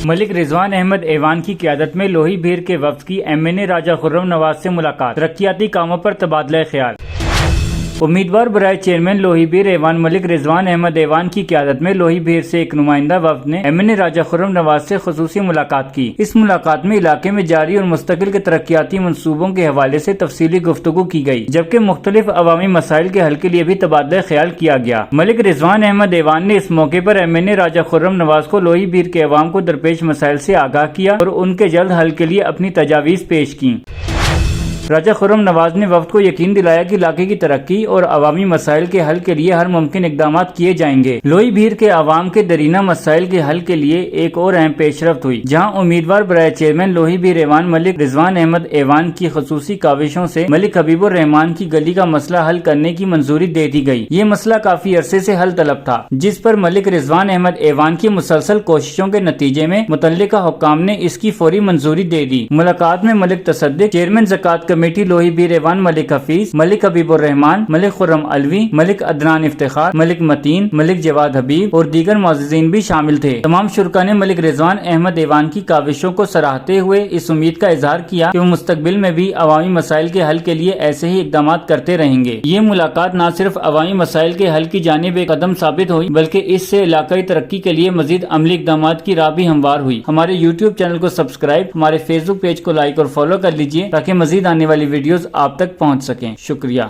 ملک رضوان احمد ایوان کی قیادت میں لوہی بھیر کے وفد کی MNA راجہ خرم نواز سے ملاقات، ترقیاتی کاموں پر تبادلہ خیال۔ امیدوار برائے چیئرمین لوہی بھیر ایوان ملک رضوان احمد ایوان کی قیادت میں لوہی بھیر سے ایک نمائندہ وفد نے MNA راجہ خرم نواز سے خصوصی ملاقات کی۔ اس ملاقات میں علاقے میں جاری اور مستقل کے ترقیاتی منصوبوں کے حوالے سے تفصیلی گفتگو کی گئی، جبکہ مختلف عوامی مسائل کے حل کے لیے بھی تبادلہ خیال کیا گیا۔ ملک رضوان احمد ایوان نے اس موقع پر MNA راجہ خرم نواز کو لوہی بھیر کے عوام کو درپیش مسائل سے آگاہ کیا اور ان کے جلد حل کے لیے اپنی تجاویز پیش کی۔ راجہ خرم نواز نے وفد کو یقین دلایا کہ علاقے کی ترقی اور عوامی مسائل کے حل کے لیے ہر ممکن اقدامات کیے جائیں گے۔ لوہی بھیر کے عوام کے درینہ مسائل کے حل کے لیے ایک اور اہم پیش رفت ہوئی، جہاں امیدوار برائے چیئرمین لوہی بھیر ایوان ملک رضوان احمد ایوان کی خصوصی کاوشوں سے ملک حبیب الرحمان کی گلی کا مسئلہ حل کرنے کی منظوری دے دی گئی۔ یہ مسئلہ کافی عرصے سے حل طلب تھا، جس پر ملک رضوان احمد ایوان کی مسلسل کوششوں کے نتیجے میں متعلقہ حکام نے اس کی فوری منظوری دے دی۔ ملاقات میں ملک تصدق، چیئرمین زکوٰۃ کمیٹی لوہی بھیر ایوان ملک حفیظ، ملک حبیب الرحمان، ملک خرم علوی، ملک عدنان افتخار، ملک متین، ملک جواد حبیب اور دیگر معززین بھی شامل تھے۔ تمام شرکاء نے ملک رضوان احمد ایوان کی کاوشوں کو سراہتے ہوئے اس امید کا اظہار کیا کہ وہ مستقبل میں بھی عوامی مسائل کے حل کے لیے ایسے ہی اقدامات کرتے رہیں گے۔ یہ ملاقات نہ صرف عوامی مسائل کے حل کی جانب ایک قدم ثابت ہوئی، بلکہ اس سے علاقائی ترقی کے لیے مزید عملی اقدامات کی راہ بھی ہموار ہوئی۔ ہمارے YouTube چینل کو سبسکرائب، ہمارے Facebook پیج کو لائک اور فالو کر لیجیے تاکہ مزید آنے والی ویڈیوز آپ تک پہنچ سکیں۔ شکریہ۔